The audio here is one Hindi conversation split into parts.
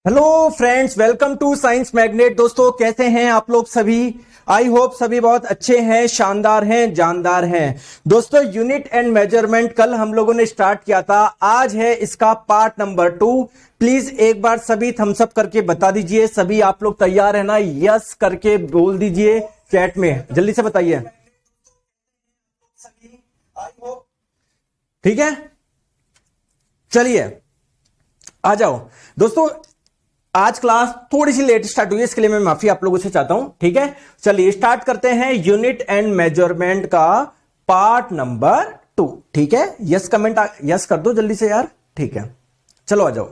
Hello friends, welcome to Science Magnet. दोस्तों कैसे हैं आप लोग सभी? आई होप सभी बहुत अच्छे हैं, शानदार हैं, जानदार हैं। दोस्तों यूनिट एंड मेजरमेंट कल हम लोगों ने स्टार्ट किया था, आज है इसका पार्ट नंबर 2। प्लीज एक बार सभी थम्स अप करके बता दीजिए। सभी आप लोग तैयार है ना? यस करके बोल दीजिए चैट में, जल्दी से बताइए। ठीक है, चलिए आ जाओ दोस्तों। आज क्लास थोड़ी सी लेट स्टार्ट हुई है, इसके लिए मैं माफी आप लोगों से चाहता हूं। ठीक है, चलिए स्टार्ट करते हैं यूनिट एंड मेजरमेंट का पार्ट नंबर 2। ठीक है, यस कमेंट यस कर दो जल्दी से यार। ठीक है, चलो आ जाओ।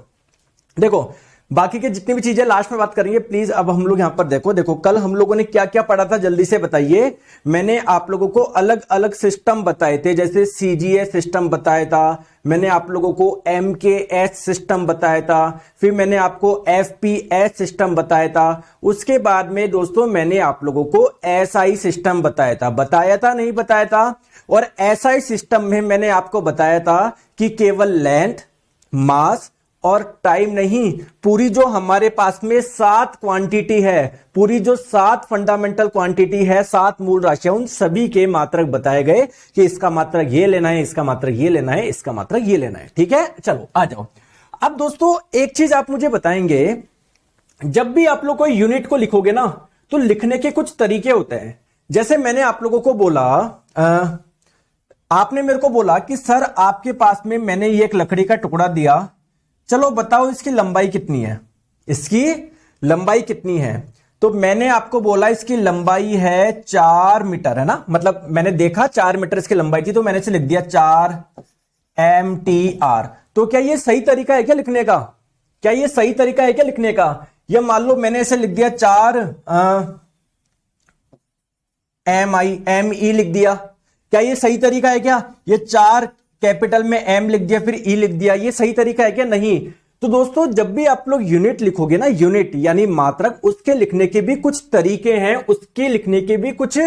देखो बाकी के जितनी भी चीजें लास्ट में बात करेंगे प्लीज। अब हम लोग यहां पर देखो कल हम लोगों ने क्या क्या पढ़ा था, जल्दी से बताइए। मैंने आप लोगों को अलग अलग सिस्टम बताए थे, जैसे सीजीए सिस्टम बताया था, मैंने आप लोगों को एमकेएस सिस्टम बताया था, फिर मैंने आपको एफपीएस सिस्टम बताया था। उसके बाद में दोस्तों मैंने आप लोगों को एसआई सिस्टम बताया था नहीं बताया था। और एसआई सिस्टम में मैंने आपको बताया था कि केवल लेंथ, मास और टाइम नहीं, पूरी जो हमारे पास में 7 क्वांटिटी है, पूरी जो 7 फंडामेंटल क्वांटिटी है, 7 मूल राशियां, उन सभी के मात्रक बताए गए कि इसका मात्रक ये लेना है, इसका मात्रक ये लेना है, इसका मात्रक ये लेना है। ठीक है, चलो आ जाओ। अब दोस्तों एक चीज आप मुझे बताएंगे, जब भी आप लोग कोई यूनिट को लिखोगे ना तो लिखने के कुछ तरीके होते हैं। जैसे मैंने आप लोगों को बोला, आपने मेरे को बोला कि सर आपके पास में मैंने ये एक लकड़ी का टुकड़ा दिया, चलो बताओ इसकी लंबाई कितनी है, इसकी लंबाई कितनी है। तो मैंने आपको बोला इसकी लंबाई है 4 मीटर, है ना। मतलब मैंने देखा 4 मीटर इसकी लंबाई थी, तो मैंने इसे लिख दिया 4 MTR। तो क्या ये सही तरीका है क्या लिखने का? क्या ये सही तरीका है क्या लिखने का? या मान लो मैंने इसे लिख दिया 4 ME लिख दिया, क्या ये सही तरीका है क्या? ये 4 कैपिटल में M लिख दिया फिर E लिख दिया, ये सही तरीका है क्या? नहीं। तो दोस्तों जब भी आप लोग यूनिट लिखोगे ना, यूनिट यानी मात्रक, उसके लिखने के भी कुछ तरीके हैं, उसके लिखने के भी कुछ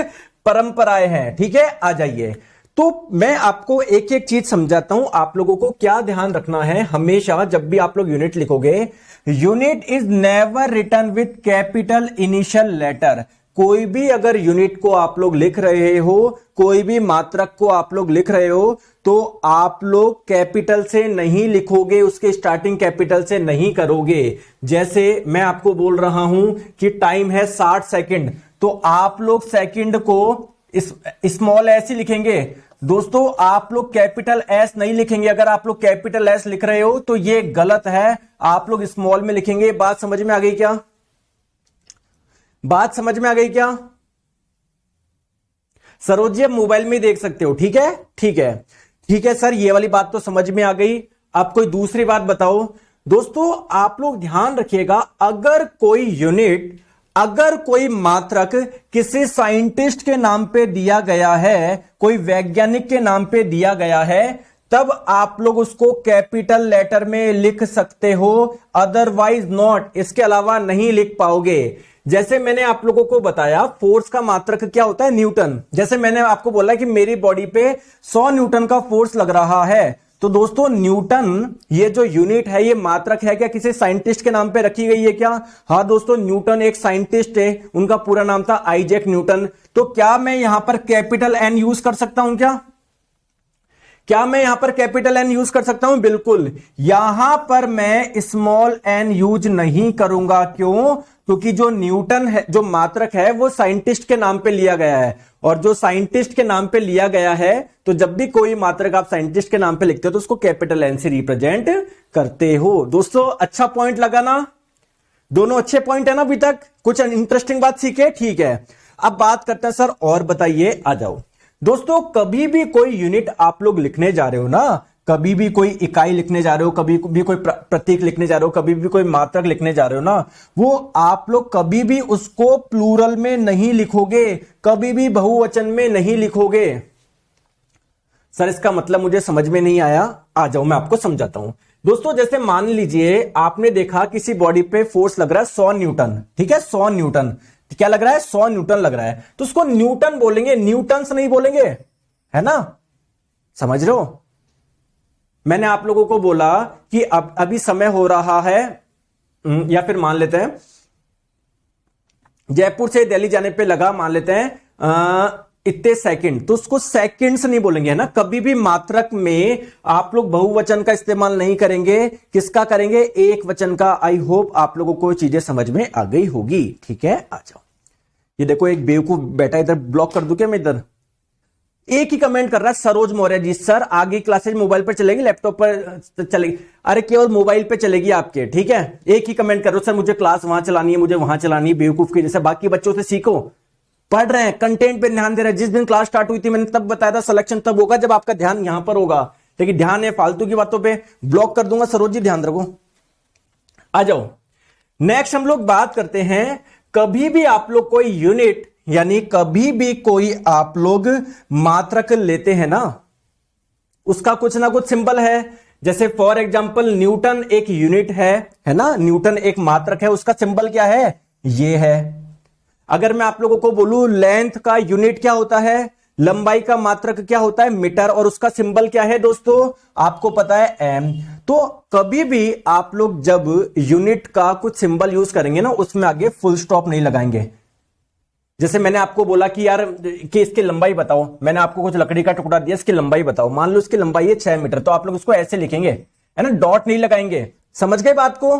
परंपराएं हैं। ठीक है, आ जाइए। तो मैं आपको एक एक चीज समझाता हूं। आप लोगों को क्या ध्यान रखना है, हमेशा जब भी आप लोग यूनिट लिखोगे, unit is never written with capital initial letter. कोई भी अगर यूनिट को आप लोग लिख रहे हो, कोई भी मात्रक को आप लोग लिख रहे हो, तो आप लोग कैपिटल से नहीं लिखोगे, उसके स्टार्टिंग कैपिटल से नहीं करोगे। जैसे मैं आपको बोल रहा हूं कि टाइम है 60 सेकंड, तो आप लोग सेकंड को स्मॉल एस ही लिखेंगे। दोस्तों आप लोग कैपिटल एस नहीं लिखेंगे। अगर आप लोग कैपिटल एस लिख रहे हो तो ये गलत है, आप लोग स्मॉल में लिखेंगे। बात समझ में आ गई क्या? बात समझ में आ गई क्या? सरोज जी मोबाइल में ही देख सकते हो। ठीक है, ठीक है, ठीक है सर, ये वाली बात तो समझ में आ गई। अब कोई दूसरी बात बताओ। दोस्तों आप लोग ध्यान रखिएगा, अगर कोई यूनिट, अगर कोई मात्रक किसी साइंटिस्ट के नाम पे दिया गया है, कोई वैज्ञानिक के नाम पे दिया गया है, तब आप लोग उसको कैपिटल लेटर में लिख सकते हो, अदरवाइज नॉट, इसके अलावा नहीं लिख पाओगे। जैसे मैंने आप लोगों को बताया फोर्स का मात्रक क्या होता है, न्यूटन। जैसे मैंने आपको बोला कि मेरी बॉडी पे 100 न्यूटन का फोर्स लग रहा है, तो दोस्तों न्यूटन ये जो यूनिट है, ये मात्रक है क्या किसी साइंटिस्ट के नाम पे रखी गई है क्या? हाँ दोस्तों, न्यूटन एक साइंटिस्ट है, उनका पूरा नाम था आइजैक न्यूटन। तो क्या मैं यहां पर कैपिटल एन यूज कर सकता हूं क्या? क्या मैं यहां पर कैपिटल एन यूज कर सकता हूं? बिल्कुल। यहां पर मैं स्मॉल एन यूज नहीं करूंगा। क्यों? क्योंकि जो न्यूटन है, जो मात्रक है, वो साइंटिस्ट के नाम पे लिया गया है, और जो साइंटिस्ट के नाम पे लिया गया है, तो जब भी कोई मात्रक आप साइंटिस्ट के नाम पे लिखते हो तो उसको कैपिटल एन से रिप्रेजेंट करते हो। दोस्तों अच्छा पॉइंट लगा ना? दोनों अच्छे पॉइंट है ना? अभी तक कुछ इंटरेस्टिंग बात सीखे? ठीक है, अब बात करते हैं सर, और बताइए, आ जाओ। दोस्तों कभी भी कोई यूनिट आप लोग लिखने जा रहे हो ना, कभी भी कोई इकाई लिखने जा रहे हो, कभी भी कोई प्रतीक लिखने जा रहे हो, कभी भी कोई मात्रक लिखने जा रहे हो ना, वो आप लोग कभी भी उसको प्लूरल में नहीं लिखोगे, कभी भी बहुवचन में नहीं लिखोगे। सर इसका मतलब मुझे समझ में नहीं आया, आ जाओ मैं आपको समझाता हूं। दोस्तों जैसे मान लीजिए आपने देखा किसी बॉडी पे फोर्स लग रहा है 100 न्यूटन, ठीक है, 100 न्यूटन, क्या लग रहा है? 100 न्यूटन लग रहा है, तो उसको न्यूटन बोलेंगे, न्यूटन्स नहीं बोलेंगे, है ना? समझ रहे हो? मैंने आप लोगों को बोला कि अभी समय हो रहा है या फिर मान लेते हैं जयपुर से दिल्ली जाने पे लगा, मान लेते हैं इतने सेकंड, तो उसको सेकंड्स नहीं बोलेंगे, है ना। कभी भी मात्रक में आप लोग बहुवचन का इस्तेमाल नहीं करेंगे, किसका करेंगे, एक वचन का। आई होप आप लोगों को चीजें समझ में आ गई होगी, ठीक है। आ जाओ, ये देखो एक बेवकूफ बैठा, इधर ब्लॉक कर दूं क्या मैं इधर। एक ही कमेंट कर रहा है सरोज मौर्य जी, सर आगे क्लासेज मोबाइल पर चलेगी लैपटॉप पर चलेगी? अरे केवल मोबाइल पे चलेगी आपके, ठीक है। एक ही कमेंट करो, सर मुझे क्लास वहां चलानी है, मुझे वहां चलानी है, बेवकूफ की जैसे। बाकी बच्चों से सीखो, पढ़ रहे हैं, कंटेंट पे ध्यान दे रहे हैं। जिस दिन क्लास स्टार्ट हुई थी मैंने तब बताया था सिलेक्शन तब होगा जब आपका ध्यान यहां पर होगा, लेकिन ध्यान है फालतू की बातों पे, ब्लॉक कर दूंगा। सरोज जी ध्यान रखो। आ जाओ, नेक्स्ट हम लोग बात करते हैं, कभी भी आप लोग कोई यूनिट यानी कभी भी कोई आप लोग मात्रक लेते हैं ना, उसका कुछ ना कुछ सिंबल है। जैसे फॉर एग्जांपल न्यूटन एक यूनिट है ना, न्यूटन एक मात्रक है, उसका सिंबल क्या है, ये है। अगर मैं आप लोगों को बोलूं लेंथ का यूनिट क्या होता है, लंबाई का मात्रक क्या होता है, मीटर, और उसका सिंबल क्या है दोस्तों, आपको पता है एम। तो कभी भी आप लोग जब यूनिट का कुछ सिंबल यूज करेंगे ना, उसमें आगे फुल स्टॉप नहीं लगाएंगे। जैसे मैंने आपको बोला कि यार कि इसकी लंबाई बताओ, मैंने आपको कुछ लकड़ी का टुकड़ा दिया, इसकी लंबाई बताओ, मान लो इसकी लंबाई है 6 मीटर, तो आप लोग उसको ऐसे लिखेंगे, है ना, डॉट नहीं लगाएंगे। समझ गए बात को।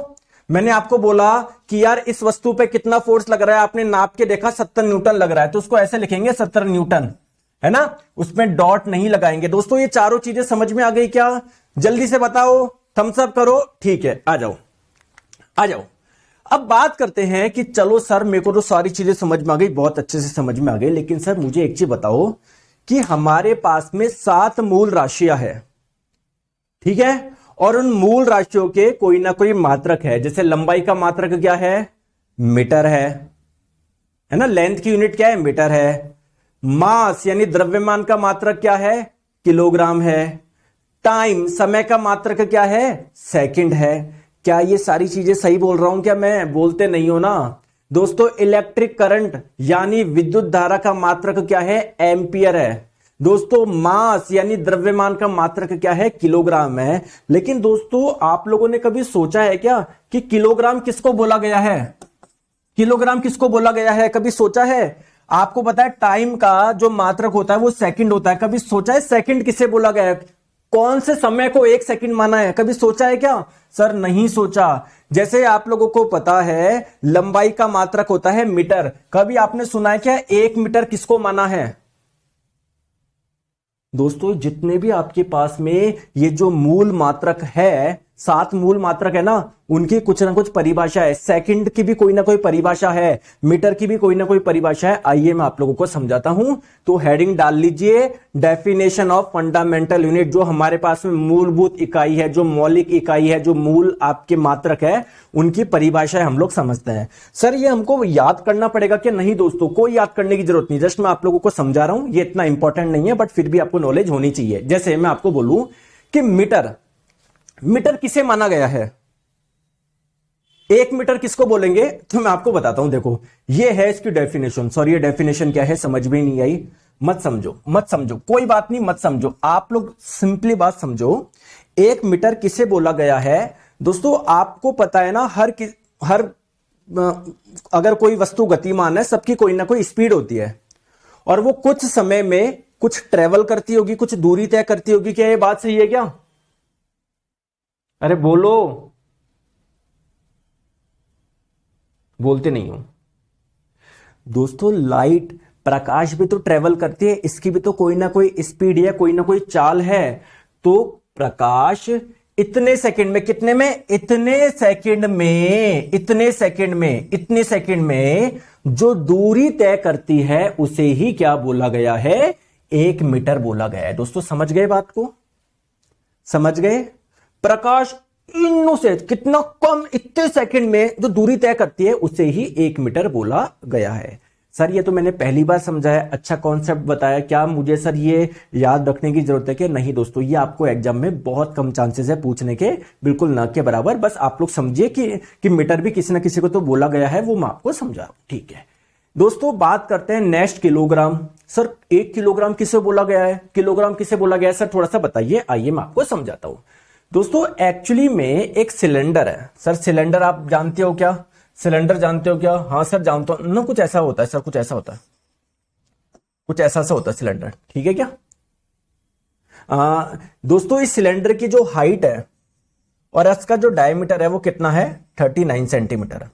मैंने आपको बोला कि यार इस वस्तु पे कितना फोर्स लग रहा है, आपने नाप के देखा 70 न्यूटन लग रहा है, तो उसको ऐसे लिखेंगे 70 न्यूटन, है ना, उसमें डॉट नहीं लगाएंगे। दोस्तों ये चारों चीजें समझ में आ गई क्या? जल्दी से बताओ, थम्स अप करो, ठीक है। आ जाओ आ जाओ। अब बात करते हैं कि चलो सर मेरे को तो सारी चीजें समझ में आ गई, बहुत अच्छे से समझ में आ गई, लेकिन सर मुझे एक चीज बताओ कि हमारे पास में 7 मूल राशियां है, ठीक है, और उन मूल राशियों के कोई ना कोई मात्रक है। जैसे लंबाई का मात्रक क्या है, मीटर है ना, लेंथ की यूनिट क्या है, मीटर है। मास यानी द्रव्यमान का मात्रक क्या है, किलोग्राम है। टाइम समय का मात्रक क्या है, सेकंड है। क्या ये सारी चीजें सही बोल रहा हूं क्या मैं? बोलते नहीं हो ना दोस्तों। इलेक्ट्रिक करंट यानी विद्युत धारा का मात्रक क्या है, एम्पियर है। दोस्तों मास यानी द्रव्यमान का मात्रक क्या है, किलोग्राम है। लेकिन दोस्तों आप लोगों ने कभी सोचा है क्या कि किलोग्राम किसको बोला गया है, किलोग्राम किसको बोला गया है, कभी सोचा है? आपको पता है टाइम का जो मात्रक होता है वो सेकंड होता है, कभी सोचा है सेकंड किसे बोला गया है? कौन से समय को 1 सेकंड माना है, कभी सोचा है क्या? सर नहीं सोचा। जैसे आप लोगों को पता है लंबाई का मात्रक होता है मीटर, कभी आपने सुना है क्या 1 मीटर किसको माना है? दोस्तों जितने भी आपके पास में ये जो मूल मात्रक है, 7 मूल मात्रक है ना, उनकी कुछ ना कुछ परिभाषा है। सेकंड की भी कोई ना कोई परिभाषा है, मीटर की भी कोई ना कोई परिभाषा है। आइए मैं आप लोगों को समझाता हूं। तो हेडिंग डाल लीजिए, डेफिनेशन ऑफ फंडामेंटल यूनिट। जो हमारे पास में मूलभूत इकाई है, जो मौलिक इकाई है, जो मूल आपके मात्रक है, उनकी परिभाषा हम लोग समझते हैं। सर ये हमको याद करना पड़ेगा कि नहीं? दोस्तों कोई याद करने की जरूरत नहीं, जस्ट मैं आप लोगों को समझा रहा हूं। ये इतना इंपॉर्टेंट नहीं है, बट फिर भी आपको नॉलेज होनी चाहिए। जैसे मैं आपको बोलूं कि मीटर, मीटर किसे माना गया है, 1 मीटर किसको बोलेंगे? तो मैं आपको बताता हूं, देखो ये है इसकी डेफिनेशन। सॉरी ये डेफिनेशन क्या है समझ में नहीं आई, मत समझो मत समझो, कोई बात नहीं, मत समझो। आप लोग सिंपली बात समझो, 1 मीटर किसे बोला गया है? दोस्तों आपको पता है ना, हर अगर कोई वस्तु गतिमान है, सबकी कोई ना कोई स्पीड होती है, और वो कुछ समय में कुछ ट्रेवल करती होगी, कुछ दूरी तय करती होगी। क्या ये बात सही है क्या? अरे बोलो, बोलते नहीं हो दोस्तों। लाइट, प्रकाश भी तो ट्रेवल करती है, इसकी भी तो कोई ना कोई स्पीड है, कोई ना कोई चाल है। तो प्रकाश इतने सेकंड में, कितने में, इतने सेकंड में, इतने सेकंड में, इतने सेकंड में जो दूरी तय करती है उसे ही क्या बोला गया है, 1 मीटर बोला गया है। दोस्तों समझ गए बात को? समझ गए? प्रकाश इनों से कितना कम, इतने सेकंड में जो दूरी तय करती है उसे ही 1 मीटर बोला गया है। सर ये तो मैंने पहली बार समझा है, अच्छा कॉन्सेप्ट बताया। क्या मुझे सर ये याद रखने की जरूरत है कि नहीं? दोस्तों ये आपको एग्जाम में बहुत कम चांसेस है पूछने के, बिल्कुल ना के बराबर। बस आप लोग समझिए कि मीटर भी किसी ना किसी को तो बोला गया है, वो मैं आपको समझा रहा हूं, ठीक है। दोस्तों बात करते हैं नेक्स्ट, किलोग्राम। सर 1 किलोग्राम किसे बोला गया है, किलोग्राम किसे बोला गया है सर, थोड़ा सा बताइए, आइए मैं आपको समझाता हूं। दोस्तों एक्चुअली में एक सिलेंडर है सर, सिलेंडर आप जानते हो क्या? सिलेंडर जानते हो क्या? हाँ सर जानता हूं ना, कुछ ऐसा होता है सर, कुछ ऐसा होता है, कुछ ऐसा सा होता है सिलेंडर, ठीक है क्या? दोस्तों इस सिलेंडर की जो हाइट है और इसका जो डायमीटर है वो कितना है? 39 सेंटीमीटर।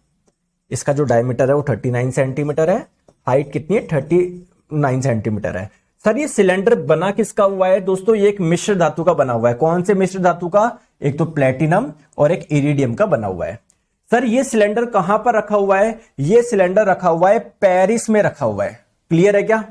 इसका जो डायमीटर है वो 39 सेंटीमीटर है, हाइट कितनी है? 39 सेंटीमीटर है। सर ये सिलेंडर बना किसका हुआ है? दोस्तों ये एक मिश्र धातु का बना हुआ है। कौन से मिश्र धातु का? एक तो प्लेटिनम और एक इरिडियम का बना हुआ है। सर ये सिलेंडर कहां पर रखा हुआ है? ये सिलेंडर रखा हुआ है पेरिस में रखा हुआ है। क्लियर है क्या?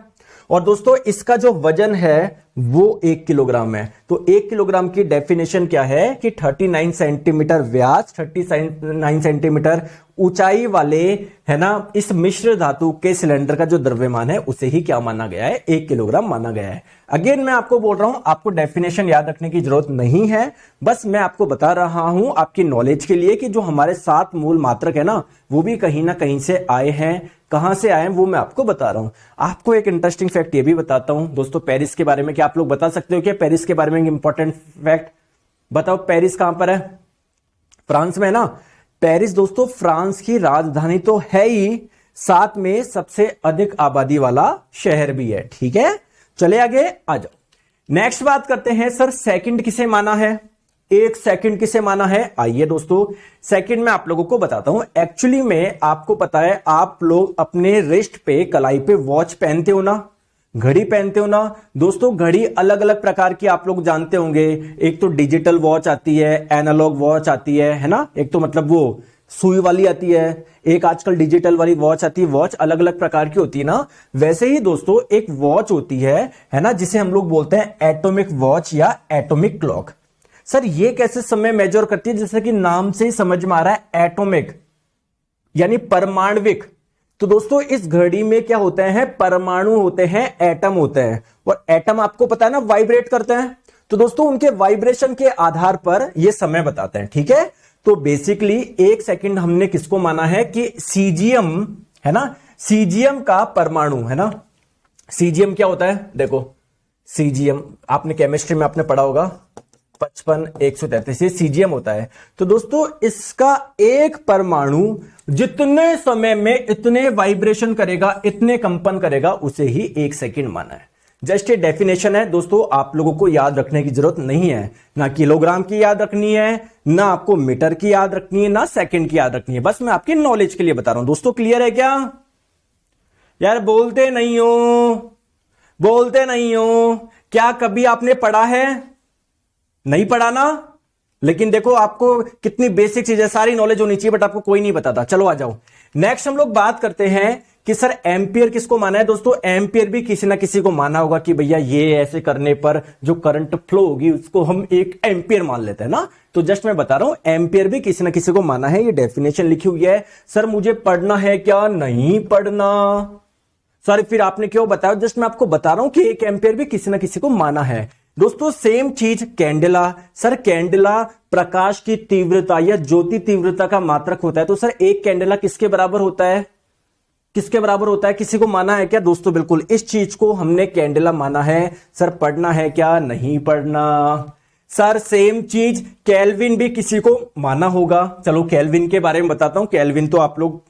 और दोस्तों इसका जो वजन है वो 1 किलोग्राम है। तो 1 किलोग्राम की डेफिनेशन क्या है कि 39 सेंटीमीटर व्यास, 39 सेंटीमीटर ऊंचाई वाले, है ना, इस मिश्र धातु के सिलेंडर का जो द्रव्यमान है उसे ही क्या माना गया है? 1 किलोग्राम माना गया है। अगेन मैं आपको बोल रहा हूं, आपको डेफिनेशन याद रखने की जरूरत नहीं है, बस मैं आपको बता रहा हूं आपकी नॉलेज के लिए कि जो हमारे 7 मूल मात्रक है ना, वो भी कहीं ना कहीं से आए हैं। कहां से आए हैं वो मैं आपको बता रहा हूं। आपको एक इंटरेस्टिंग फैक्ट ये भी बताता हूं दोस्तों पेरिस के बारे में। क्या आप लोग बता सकते हो क्या पेरिस के बारे में इंपॉर्टेंट फैक्ट? बताओ पेरिस कहां पर है? फ्रांस में है ना। पेरिस दोस्तों फ्रांस की राजधानी तो है ही, साथ में सबसे अधिक आबादी वाला शहर भी है। ठीक है, चले आगे आ जाओ। नेक्स्ट बात करते हैं सर, सेकंड किसे माना है? 1 सेकंड किसे माना है? आइए दोस्तों सेकंड में आप लोगों को बताता हूं। एक्चुअली में आपको पता है, आप लोग अपने रिस्ट पे, कलाई पे वॉच पहनते हो ना, घड़ी पहनते हो ना। दोस्तों घड़ी अलग अलग प्रकार की आप लोग जानते होंगे। एक तो डिजिटल वॉच आती है, एनालॉग वॉच आती है ना, एक तो मतलब वो सुई वाली आती है, एक आजकल डिजिटल वाली वॉच आती है। वॉच अलग अलग प्रकार की होती है ना। वैसे ही दोस्तों एक वॉच होती है ना, जिसे हम लोग बोलते हैं एटॉमिक वॉच या एटॉमिक क्लॉक। सर ये कैसे समय मेजर करती है? जैसे कि नाम से ही समझ में आ रहा है, एटॉमिक यानी परमाणविक। तो दोस्तों इस घड़ी में क्या होते हैं? परमाणु होते हैं, एटम होते हैं। और एटम आपको पता है ना वाइब्रेट करते हैं। तो दोस्तों उनके वाइब्रेशन के आधार पर ये समय बताते हैं। ठीक है, तो बेसिकली 1 सेकंड हमने किसको माना है कि सीजियम, है ना, सीजियम का परमाणु, है ना। सीजियम क्या होता है? देखो सीजियम आपने केमिस्ट्री में आपने पढ़ा होगा, 55 133, ये सीजियम होता है। तो दोस्तों इसका एक परमाणु जितने समय में इतने वाइब्रेशन करेगा, इतने कंपन करेगा, उसे ही 1 सेकंड माना है। जस्ट ये डेफिनेशन है दोस्तों, आप लोगों को याद रखने की जरूरत नहीं है। ना किलोग्राम की याद रखनी है, ना आपको मीटर की याद रखनी है, ना सेकंड की याद रखनी है। बस मैं आपकी नॉलेज के लिए बता रहा हूं दोस्तों। क्लियर है क्या? यार बोलते नहीं हो, बोलते नहीं हो। क्या कभी आपने पढ़ा है? नहीं पढ़ा ना। लेकिन देखो आपको कितनी बेसिक चीजें, सारी नॉलेज होनी चाहिए, बट आपको कोई नहीं बताता। चलो आ जाओ, नेक्स्ट हम लोग बात करते हैं कि सर एम्पियर किसको माना है? दोस्तों एम्पियर भी किसी ना किसी को माना होगा कि भैया ये ऐसे करने पर जो करंट फ्लो होगी उसको हम 1 एम्पियर मान लेते हैं ना। तो जस्ट मैं बता रहा हूं एम्पियर भी किसी ना किसी को माना है। ये डेफिनेशन लिखी हुई है। सर मुझे पढ़ना है क्या? नहीं पढ़ना। सर फिर आपने क्यों बताया? जस्ट मैं आपको बता रहा हूं कि 1 एम्पियर भी किसी ना किसी को माना है। दोस्तों सेम चीज कैंडेला। सर कैंडेला प्रकाश की तीव्रता या ज्योति तीव्रता का मात्रक होता है। तो सर 1 कैंडेला किसके बराबर होता है? किसके बराबर होता है? किसी को माना है क्या? दोस्तों बिल्कुल इस चीज को हमने कैंडेला माना है। सर पढ़ना है क्या? नहीं पढ़ना। सर सेम चीज केल्विन भी किसी को माना होगा। चलो केल्विन के बारे में बताता हूं। केल्विन तो आप लोग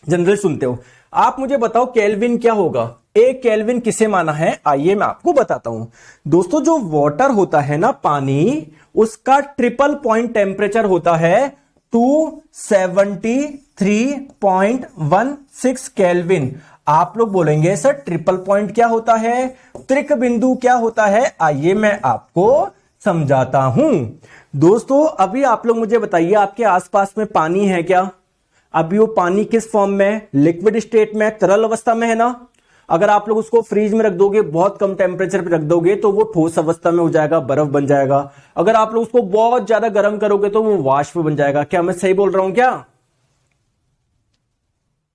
जनरल सुनते हो। आप मुझे बताओ केल्विन क्या होगा? 1 केल्विन किसे माना है? आइए मैं आपको बताता हूं। दोस्तों जो वाटर होता है ना, पानी, उसका ट्रिपल पॉइंट टेम्परेचर होता है 273.16 केल्विन। आप लोग बोलेंगे सर ट्रिपल पॉइंट क्या होता है? त्रिक बिंदु क्या होता है? आइए मैं आपको समझाता हूं। दोस्तों अभी आप लोग मुझे बताइए, आपके आसपास में पानी है क्या? अभी वो पानी किस फॉर्म में? लिक्विड स्टेट में, तरल अवस्था में है ना। अगर आप लोग उसको फ्रीज में रख दोगे, बहुत कम टेम्परेचर पे रख दोगे, तो वो ठोस अवस्था में हो जाएगा, बर्फ बन जाएगा। अगर आप लोग उसको बहुत ज्यादा गर्म करोगे तो वो वाष्प बन जाएगा। क्या मैं सही बोल रहा हूं क्या?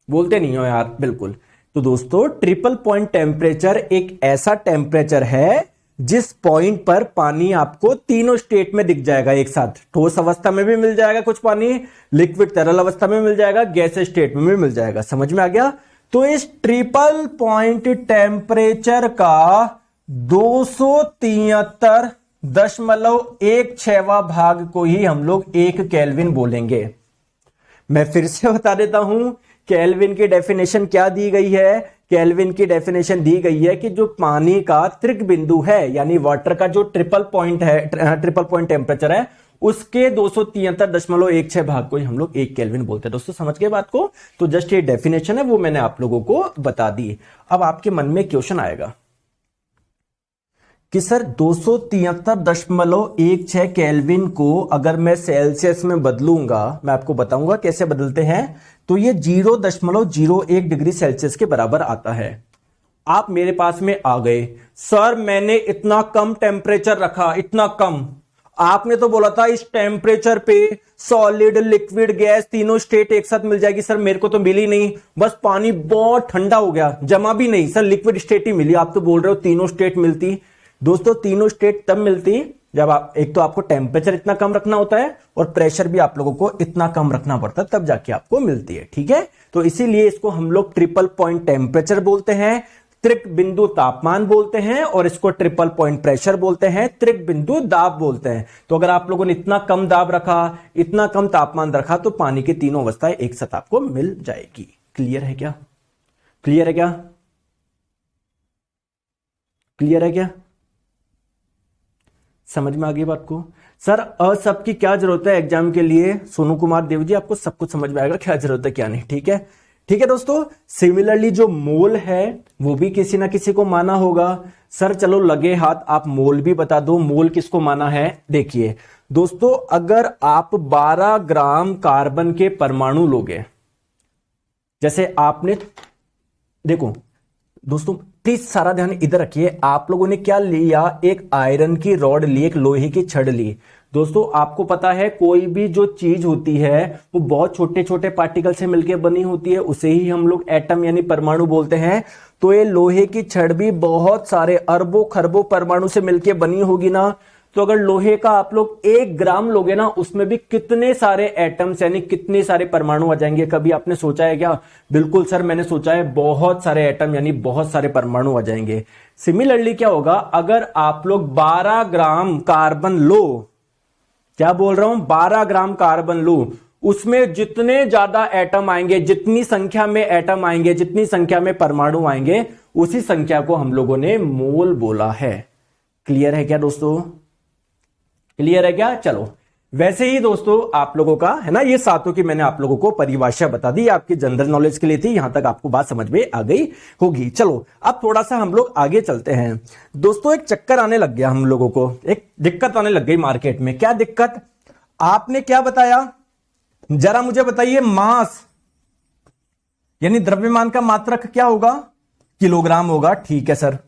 बोलते नहीं हो यार, बिल्कुल। तो दोस्तों ट्रिपल पॉइंट टेम्परेचर एक ऐसा टेम्परेचर है जिस पॉइंट पर पानी आपको तीनों स्टेट में दिख जाएगा एक साथ। ठोस अवस्था में भी मिल जाएगा कुछ पानी, लिक्विड तरल अवस्था में मिल जाएगा, गैस स्टेट में भी मिल जाएगा। समझ में आ गया? तो इस ट्रिपल पॉइंट टेम्परेचर का 273 0.16 भाग को ही हम लोग 1 केल्विन बोलेंगे। मैं फिर से बता देता हूं, केल्विन की डेफिनेशन क्या दी गई है। केल्विन की डेफिनेशन दी गई है कि जो पानी का त्रिक बिंदु है, यानी वाटर का जो ट्रिपल पॉइंट है, ट्रिपल पॉइंट टेम्परेचर है, उसके 273.16 भाग को ही हम लोग 1 केल्विन बोलते हैं। दोस्तों समझ गए बात को? तो जस्ट ये डेफिनेशन है, वो मैंने आप लोगों को बता दी। अब आपके मन में क्वेश्चन आएगा कि सर 273.16 केल्विन को अगर मैं सेल्सियस में बदलूंगा, मैं आपको बताऊंगा कैसे बदलते हैं, तो ये 0.01 डिग्री सेल्सियस के बराबर आता है। आप मेरे पास में आ गए, सर मैंने इतना कम टेम्परेचर रखा, इतना कम। आपने तो बोला था इस टेम्परेचर पे सॉलिड, लिक्विड, गैस तीनों स्टेट एक साथ मिल जाएगी। सर मेरे को तो मिली नहीं, बस पानी बहुत ठंडा हो गया, जमा भी नहीं। सर लिक्विड स्टेट ही मिली। आप तो बोल रहे हो तीनों स्टेट मिलती। दोस्तों तीनों स्टेट तब मिलती जब आप, एक तो आपको टेम्परेचर इतना कम रखना होता है और प्रेशर भी आप लोगों को इतना कम रखना पड़ता है, तब जाके आपको मिलती है। ठीक है, तो इसीलिए इसको हम लोग ट्रिपल पॉइंट टेम्परेचर बोलते हैं, त्रिक बिंदु तापमान बोलते हैं, और इसको ट्रिपल पॉइंट प्रेशर बोलते हैं, त्रिक बिंदु दाब बोलते हैं। तो अगर आप लोगों ने इतना कम दाब रखा, इतना कम तापमान रखा, तो पानी की तीनों अवस्थाएं एक साथ आपको मिल जाएगी। क्लियर है क्या? क्लियर है क्या? क्लियर है क्या? समझ में आ गई बात को? सर सब की क्या जरूरत है एग्जाम के लिए? सोनू कुमार देव जी, आपको सब कुछ समझ में आएगा क्या जरूरत है क्या नहीं। ठीक है, ठीक है दोस्तों। सिमिलरली जो मोल है वो भी किसी ना किसी को माना होगा। सर चलो लगे हाथ, आप मोल भी बता दो, मोल किसको माना है। देखिए दोस्तों, अगर आप 12 ग्राम कार्बन के परमाणु लोगे, जैसे आपने, देखो दोस्तों प्लीज सारा ध्यान इधर रखिए। आप लोगों ने क्या लिया, एक आयरन की रॉड ली, एक लोहे की छड़ ली। दोस्तों आपको पता है कोई भी जो चीज होती है वो बहुत छोटे छोटे पार्टिकल से मिलकर बनी होती है, उसे ही हम लोग एटम यानी परमाणु बोलते हैं। तो ये लोहे की छड़ भी बहुत सारे अरबों खरबों परमाणु से मिलकर बनी होगी ना। तो अगर लोहे का आप लोग 1 ग्राम लोगे ना, उसमें भी कितने सारे एटम्स यानी कितने सारे परमाणु आ जाएंगे। कभी आपने सोचा है क्या? बिल्कुल सर मैंने सोचा है, बहुत सारे एटम यानी बहुत सारे परमाणु आ जाएंगे। सिमिलरली क्या होगा, अगर आप लोग 12 ग्राम कार्बन लो, क्या बोल रहा हूं, 12 ग्राम कार्बन लो, उसमें जितने ज्यादा एटम आएंगे, जितनी संख्या में एटम आएंगे, जितनी संख्या में परमाणु आएंगे, उसी संख्या को हम लोगों ने मोल बोला है। क्लियर है क्या दोस्तों? क्लियर है क्या? चलो वैसे ही दोस्तों आप लोगों का है ना, ये सातों की मैंने आप लोगों को परिभाषा बता दी, आपकी जनरल नॉलेज के लिए थी। यहां तक आपको बात समझ में आ गई होगी। चलो अब थोड़ा सा हम लोग आगे चलते हैं। दोस्तों एक चक्कर आने लग गया हम लोगों को, एक दिक्कत आने लग गई मार्केट में। क्या दिक्कत? आपने क्या बताया, जरा मुझे बताइए। मास यानी द्रव्यमान का मात्रक क्या होगा? किलोग्राम होगा। ठीक है सर,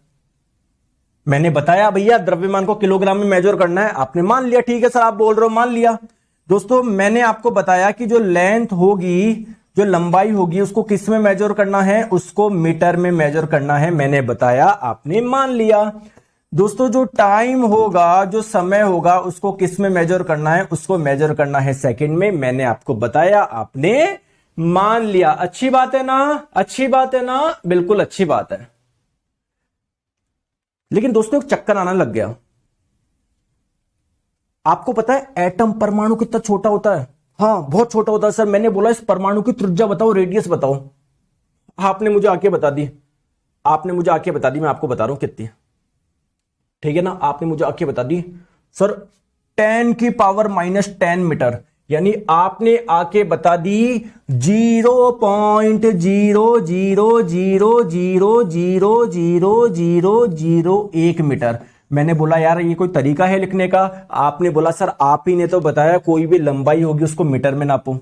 मैंने बताया भैया द्रव्यमान को किलोग्राम में मेजर करना है, आपने मान लिया। ठीक है सर, आप बोल रहे हो मान लिया। दोस्तों मैंने आपको बताया कि जो लेंथ होगी, जो लंबाई होगी, उसको किस में मेजर करना है, उसको मीटर में मेजर करना है। मैंने बताया, आपने मान लिया। दोस्तों जो टाइम होगा, जो समय होगा, उसको किस में मेजर करना है, उसको मेजर करना है सेकंड में। मैंने आपको बताया, आपने मान लिया। अच्छी बात है ना? अच्छी बात है ना? बिल्कुल अच्छी बात है। लेकिन दोस्तों एक चक्कर आना लग गया। आपको पता है एटम परमाणु कितना छोटा होता है? हाँ बहुत छोटा होता है सर। मैंने बोला इस परमाणु की त्रिज्या बताओ, रेडियस बताओ। आपने मुझे आके बता दी, आपने मुझे आके बता दी, मैं आपको बता रहा हूं कितनी। ठीक है ना, आपने मुझे आके बता दी सर 10⁻⁻10 मीटर, यानी आपने आके बता दी 0.00000001 मीटर। मैंने बोला यार ये कोई तरीका है लिखने का? आपने बोला सर आप ही ने तो बताया कोई भी लंबाई होगी उसको मीटर में नापो।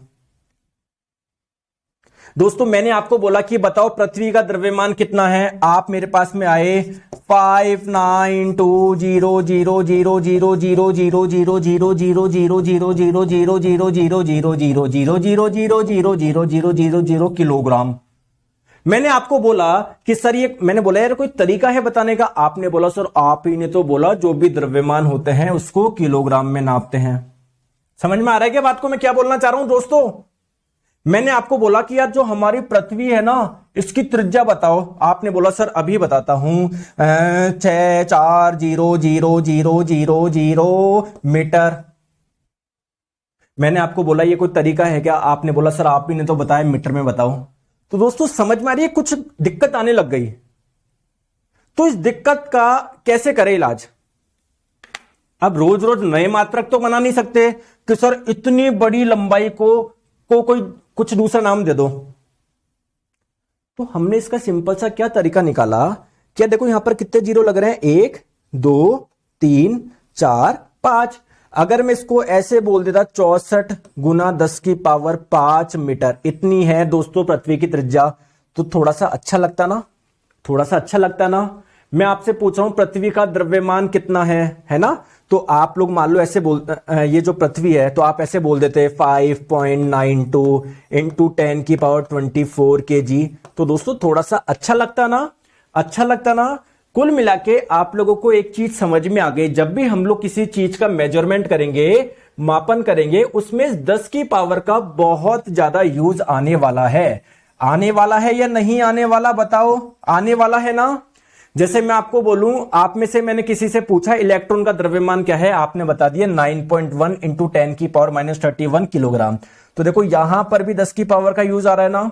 दोस्तों मैंने आपको बोला कि बताओ पृथ्वी का द्रव्यमान कितना है, आप मेरे पास में आए 5920000000000000000000000000 किलोग्राम। मैंने आपको बोला कि सर ये, मैंने बोला यार कोई तरीका है बताने का? आपने बोला सर आप ही ने तो बोला जो भी द्रव्यमान होते हैं उसको किलोग्राम में नापते हैं। समझ में आ रहा है क्या बात को मैं क्या बोलना चाह रहा हूं दोस्तों? मैंने आपको बोला कि यार जो हमारी पृथ्वी है ना, इसकी त्रिज्या बताओ। आपने बोला सर अभी बताता हूं, 6,4,0,0,0,0 मीटर। मैंने आपको बोला ये कोई तरीका है क्या? आपने बोला सर आप ही ने तो बताया मीटर में बताओ। तो दोस्तों समझ में आ रही है, कुछ दिक्कत आने लग गई। तो इस दिक्कत का कैसे करें इलाज? अब रोज रोज नए मात्रक तो बना नहीं सकते कि सर इतनी बड़ी लंबाई को कोई कुछ दूसरा नाम दे दो। तो हमने इसका सिंपल सा क्या तरीका निकाला, क्या देखो यहां पर कितने जीरो लग रहे हैं, 1 2 3 4 5। अगर मैं इसको ऐसे बोल देता 64 गुना 10 की पावर 5 मीटर, इतनी है दोस्तों पृथ्वी की त्रिज्या, तो थोड़ा सा अच्छा लगता ना, थोड़ा सा अच्छा लगता ना। मैं आपसे पूछ रहा हूं पृथ्वी का द्रव्यमान कितना है ना? तो आप लोग मान लो ऐसे ये जो पृथ्वी है तो आप ऐसे बोल देते 5.92 इंटू 10 की पावर 24 kg। तो दोस्तों थोड़ा सा अच्छा लगता ना, अच्छा लगता ना। कुल मिला के आप लोगों को एक चीज समझ में आ गई, जब भी हम लोग किसी चीज का मेजरमेंट करेंगे, मापन करेंगे, उसमें 10 की पावर का बहुत ज्यादा यूज आने वाला है। आने वाला है या नहीं आने वाला बताओ? आने वाला है ना। जैसे मैं आपको बोलूं, आप में से मैंने किसी से पूछा इलेक्ट्रॉन का द्रव्यमान क्या है, आपने बता दिया 9.1 इंटू 10 की पावर -31 किलोग्राम। तो देखो यहां पर भी 10 की पावर का यूज आ रहा है ना।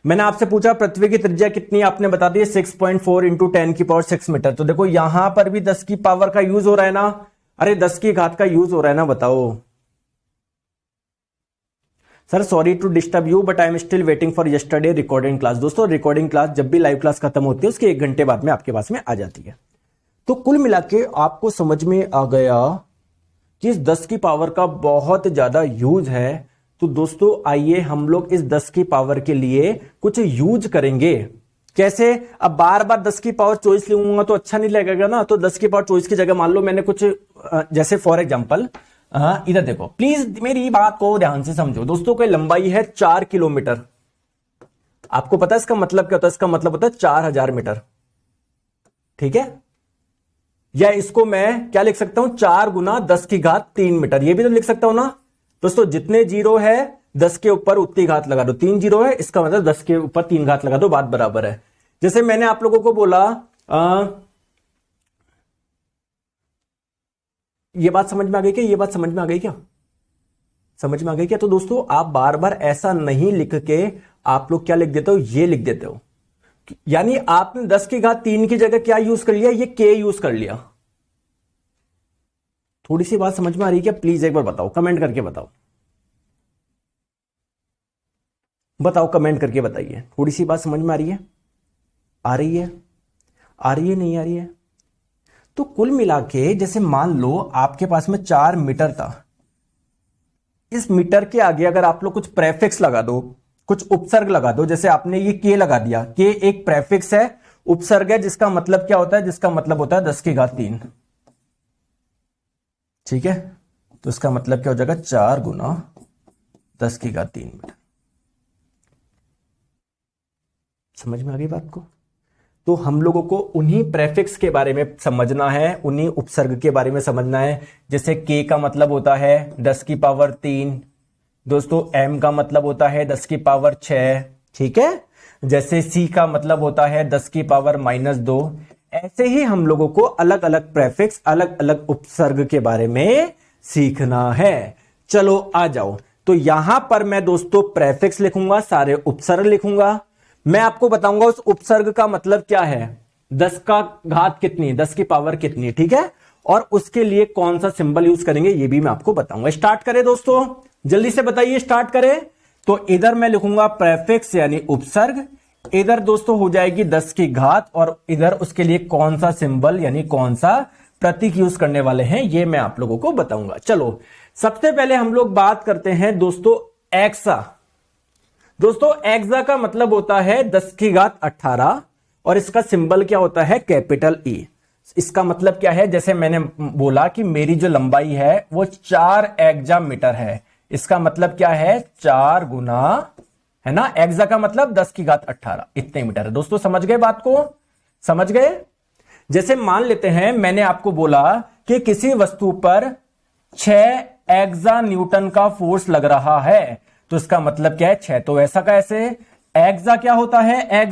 मैंने आपसे पूछा पृथ्वी की त्रिज्या कितनी, आपने बता दिया 6.4 इंटू 10 की पावर 6 मीटर। तो देखो यहां पर भी 10 की पावर का यूज हो रहा है ना। अरे 10 की घात का यूज हो रहा है ना, बताओ। Sir sorry to disturb you but I am still waiting for yesterday recording class. दोस्तों रिकॉर्डिंग क्लास जब भी लाइव क्लास खत्म होती है उसके 1 घंटे बाद में आपके पास में आ जाती है। तो कुल मिला के आपको समझ में आ गया कि इस 10 की पावर का बहुत ज्यादा यूज है। तो दोस्तों आइए हम लोग इस 10 की पावर के लिए कुछ यूज करेंगे। कैसे? अब बार बार 10 की पावर 24 लूंगा तो अच्छा नहीं लगेगा ना। तो 10 की पावर 24 की जगह मान लो मैंने कुछ जैसे फॉर एग्जांपल इधर देखो, प्लीज मेरी बात को ध्यान से समझो। दोस्तों की लंबाई है 4 किलोमीटर। आपको पता है इसका मतलब क्या होता है? इसका मतलब होता है 4000 मीटर, ठीक है। या इसको मैं क्या लिख सकता हूं, 4 गुना 10 की घात 3 मीटर, ये भी तो लिख सकता हूं ना। दोस्तों जितने जीरो है 10 के ऊपर उतनी घात लगा दो। 3 जीरो है, इसका मतलब 10 के ऊपर 3 घात लगा दो, बात बराबर है। जैसे मैंने आप लोगों को बोला ये बात समझ में आ गई क्या? ये बात समझ में आ गई क्या? समझ में आ गई क्या? तो दोस्तों आप बार बार ऐसा नहीं लिख के आप लोग क्या लिख देते हो, ये लिख देते हो। यानी आपने 10 की घात 3 की जगह क्या यूज कर लिया, ये के यूज कर लिया। थोड़ी सी बात समझ में आ रही है क्या? प्लीज एक बार बताओ, कमेंट करके बताओ, बताओ कमेंट करके बताइए। थोड़ी सी बात समझ में आ रही है? आ रही है? आ रही है नहीं आ रही है? तो कुल मिला के जैसे मान लो आपके पास में 4 मीटर था, इस मीटर के आगे अगर आप लोग कुछ प्रेफिक्स लगा दो, कुछ उपसर्ग लगा दो, जैसे आपने ये के लगा दिया, के एक प्रेफिक्स है, उपसर्ग है, जिसका मतलब क्या होता है, जिसका मतलब होता है 10 की घात 3, ठीक है। तो इसका मतलब क्या हो जाएगा, 4 गुना 10 की घात 3 मीटर। समझ में आ गई बात को? तो हम लोगों को उन्हीं प्रेफिक्स के बारे में समझना है, उन्हीं उपसर्ग के बारे में समझना है। जैसे के का मतलब होता है 10 की पावर 3, दोस्तों एम का मतलब होता है 10 की पावर 6, ठीक है। जैसे सी का मतलब होता है 10 की पावर -2। ऐसे ही हम लोगों को अलग अलग प्रेफिक्स, अलग अलग उपसर्ग के बारे में सीखना है। चलो आ जाओ। तो यहां पर मैं दोस्तों प्रेफिक्स लिखूंगा, सारे उपसर्ग लिखूंगा। मैं आपको बताऊंगा उस उपसर्ग का मतलब क्या है, 10 का घात कितनी, 10 की पावर कितनी, ठीक है। और उसके लिए कौन सा सिंबल यूज करेंगे ये भी मैं आपको बताऊंगा। स्टार्ट करें दोस्तों, जल्दी से बताइए, स्टार्ट करें। तो इधर मैं लिखूंगा प्रेफिक्स यानी उपसर्ग, इधर दोस्तों हो जाएगी 10 की घात, और इधर उसके लिए कौन सा सिंबल यानी कौन सा प्रतीक यूज करने वाले हैं ये मैं आप लोगों को बताऊंगा। चलो सबसे पहले हम लोग बात करते हैं दोस्तों एक्सा। दोस्तों एक्सा का मतलब होता है 10 की घात 18, और इसका सिंबल क्या होता है, कैपिटल ई। इसका मतलब क्या है, जैसे मैंने बोला कि मेरी जो लंबाई है वो 4 एक्सा मीटर है। इसका मतलब क्या है, 4 गुना, है ना, एक्सा का मतलब 10 की घात 18, इतने मीटर है। दोस्तों समझ गए बात को? समझ गए? जैसे मान लेते हैं मैंने आपको बोला कि किसी वस्तु पर 6 एक्सा न्यूटन का फोर्स लग रहा है, तो इसका मतलब क्या है, 6 तो ऐसा का ऐसे, एक्सा क्या होता है?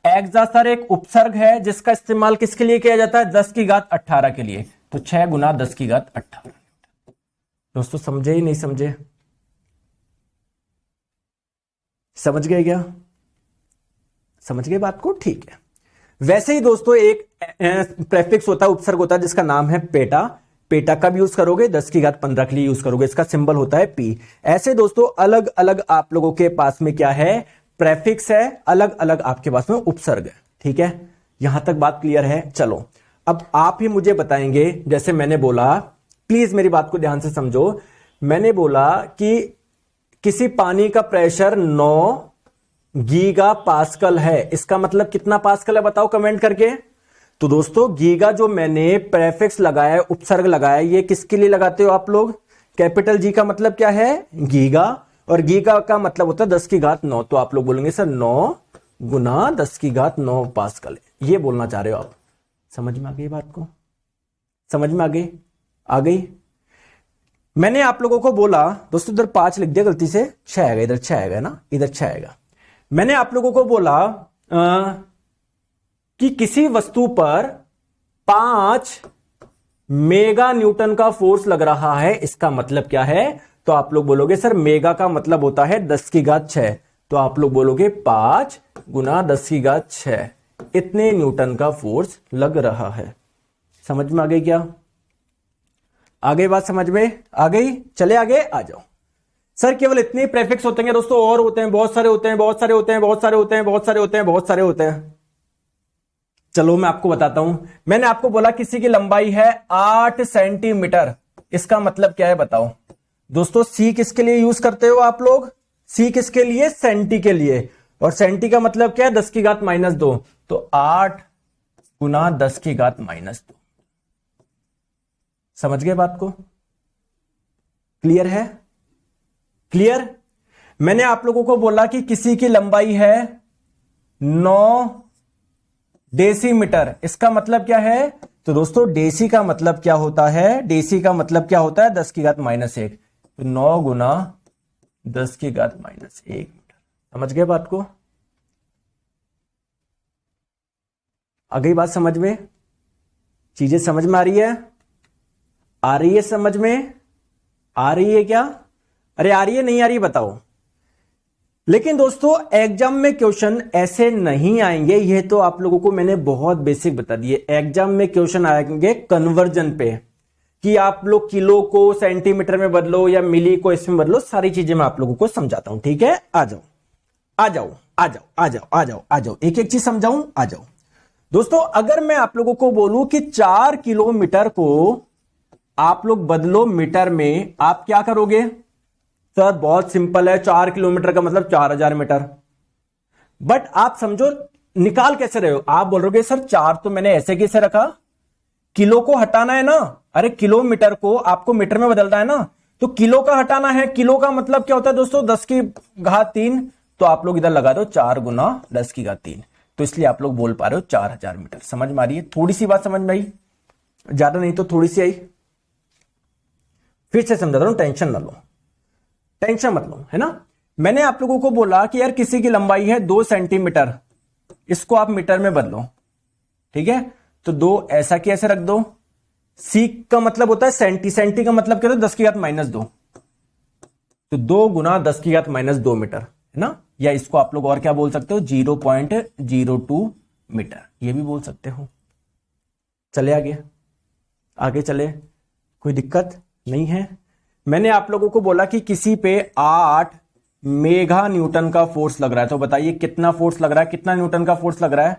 एक्सा सर एक उपसर्ग है जिसका इस्तेमाल किसके लिए किया जाता है? 10 की घात 18 के लिए। तो 6 गुना 10 की घात 18। दोस्तों समझे ही नहीं समझे? समझ गए क्या? समझ गए बात को? ठीक है। वैसे ही दोस्तों एक प्रेफिक्स होता है, उपसर्ग होता है जिसका नाम है पेटा। पेटा कब यूज करोगे? 10 की घात 15 के लिए यूज करोगे। इसका सिंबल होता है पी। ऐसे दोस्तों अलग अलग आप लोगों के पास में क्या है? प्रेफिक्स है, अलग अलग आपके पास में उपसर्ग है। ठीक है, यहां तक बात क्लियर है? चलो अब आप ही मुझे बताएंगे, जैसे मैंने बोला, प्लीज मेरी बात को ध्यान से समझो। मैंने बोला कि किसी पानी का प्रेशर 9 गीगा पास्कल है, इसका मतलब कितना पास्कल है बताओ कमेंट करके। तो दोस्तों गीगा जो मैंने प्रेफिक्स लगाया, उपसर्ग लगाया, ये किसके लिए लगाते हो आप लोग? कैपिटल जी का मतलब क्या है? गीगा, और गीगा का मतलब होता है 10 की घात 9। तो आप लोग बोलेंगे सर 9 गुना 10 की घात 9 पास्कल, ये बोलना चाह रहे हो आप। समझ में आ गई बात को? समझ में आ गई? आ गई? मैंने आप लोगों को बोला दोस्तों, इधर 5 लिख दिया गलती से, 6 आएगा, इधर 6 आएगा ना, इधर 6 आएगा। मैंने आप लोगों को बोला कि किसी वस्तु पर 5 मेगा न्यूटन का फोर्स लग रहा है, इसका मतलब क्या है? तो आप लोग बोलोगे सर मेगा का मतलब होता है 10 की घात 6। तो आप लोग बोलोगे 5 गुना 10 की घात 6, इतने न्यूटन का फोर्स लग रहा है। समझ में आ गई क्या? आ गई बात समझ में? आ गई? चले आगे आ जाओ। सर केवल इतने प्रेफिक्स होते हैं दोस्तों? और होते हैं, बहुत सारे होते हैं, बहुत सारे होते हैं, बहुत सारे होते हैं, बहुत सारे होते हैं, बहुत सारे होते हैं। चलो मैं आपको बताता हूं। मैंने आपको बोला किसी की लंबाई है 8 सेंटीमीटर, इसका मतलब क्या है बताओ दोस्तों? सी किसके लिए यूज करते हो आप लोग? सी किसके लिए? सेंटी के लिए। और सेंटी का मतलब क्या है? 10 की घात -2। तो 8 गुना 10 की घात -2। समझ गए बात को? क्लियर है? क्लियर? मैंने आप लोगों को बोला कि किसी की लंबाई है 9 डेसीमीटर, इसका मतलब क्या है? तो दोस्तों डेसी का मतलब क्या होता है? डेसी का मतलब क्या होता है? 10 की घात -1। तो 9 गुना 10 की घात -1 मीटर। समझ गए बात को? आ गई बात समझ में? चीजें समझ में आ रही है? आ रही है समझ में? आ रही है क्या? अरे आ रही है, नहीं आ रही बताओ। लेकिन दोस्तों एग्जाम में क्वेश्चन ऐसे नहीं आएंगे, ये तो आप लोगों को मैंने बहुत बेसिक बता दिए। एग्जाम में क्वेश्चन आएंगे कन्वर्जन पे, कि आप लोग किलो को सेंटीमीटर में बदलो या मिली को इसमें बदलो, सारी चीजें मैं आप लोगों को समझाता हूं। ठीक है, आ जाओ आ जाओ आ जाओ आ जाओ आ जाओ आ जाओ, एक एक चीज समझाऊं, आ जाओ। दोस्तों अगर मैं आप लोगों को बोलूं कि 4 किलोमीटर को आप लोग बदलो मीटर में, आप क्या करोगे? सर बहुत सिंपल है, 4 किलोमीटर का मतलब 4000 मीटर। बट आप समझो निकाल कैसे रहे हो? आप बोल रहे हो सर 4 तो मैंने ऐसे कैसे रखा, किलो को हटाना है ना। अरे किलोमीटर को आपको मीटर में बदलना है ना, तो किलो का हटाना है। किलो का मतलब क्या होता है दोस्तों? 10 की घात 3। तो आप लोग इधर लगा दो 4 गुना 10 की घात 3। तो इसलिए आप लोग बोल पा रहे हो 4000 मीटर। समझ में आ रही है? थोड़ी सी बात समझ में आई, ज्यादा नहीं तो थोड़ी सी आई। फिर से समझा रहा हूं, टेंशन ना लो, टेंशन मत लो, है ना। मैंने आप लोगों को बोला कि यार किसी की लंबाई है 2 सेंटीमीटर, इसको आप मीटर में बदलो। ठीक है, तो 2 ऐसा कि ऐसे रख दो। सी का मतलब होता है सेंटी, सेंटी का मतलब क्या होता है? 10 की घात -2। तो 2 गुना 10 की घात -2 मीटर, है ना। या इसको आप लोग और क्या बोल सकते हो? 0.02 मीटर, ये भी बोल सकते हो। चले आगे, आगे चले, कोई दिक्कत नहीं है। मैंने आप लोगों को बोला कि किसी पे 8 मेगा न्यूटन का फोर्स लग रहा है, तो बताइए कितना फोर्स लग रहा है? कितना न्यूटन का फोर्स लग रहा है?